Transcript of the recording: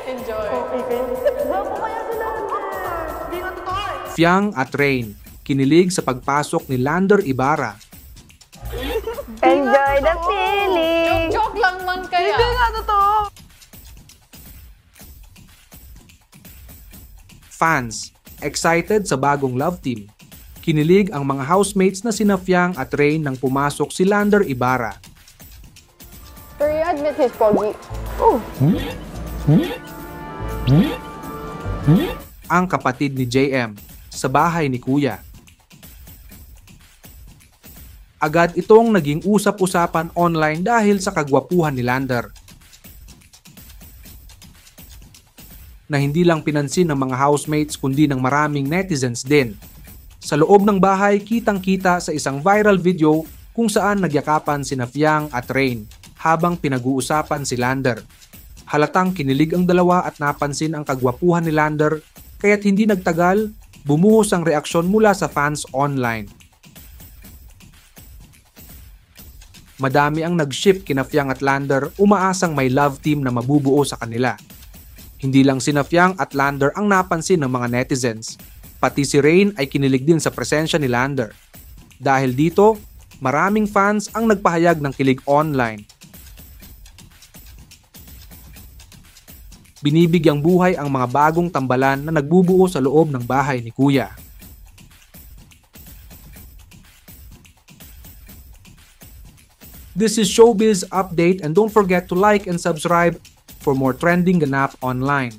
Enjoy. Gwapo kaya si Lander. Hindi nga totoo eh. Fiang at Rain kinilig sa pagpasok ni Lander Ibarra. Enjoy the feeling. Joke lang man kaya. Hindi nga totoo. Fans excited sa bagong love team. Kinilig ang mga housemates na sina Fiang at Rain nang pumasok si Lander Ibarra. Pero you admit he's pogi. Ang kapatid ni JM sa bahay ni Kuya. Agad itong naging usap-usapan online dahil sa kagwapuhan ni Lander. Na hindi lang pinansin ng mga housemates kundi ng maraming netizens din. Sa loob ng bahay, kitang-kita sa isang viral video kung saan nagyakapan sina Fiang at Rain habang pinag-uusapan si Lander. Halatang kinilig ang dalawa at napansin ang kagwapuhan ni Lander, kaya't hindi nagtagal, bumuhos ang reaksyon mula sa fans online. Madami ang nag-ship kina Fiang at Lander, umaasang may love team na mabubuo sa kanila. Hindi lang sina Fiang at Lander ang napansin ng mga netizens, pati si Rain ay kinilig din sa presensya ni Lander. Dahil dito, maraming fans ang nagpahayag ng kilig online. Binibigyang buhay ang mga bagong tambalan na nagbubuo sa loob ng bahay ni Kuya. This is Showbiz Update and don't forget to like and subscribe for more trending ganap online.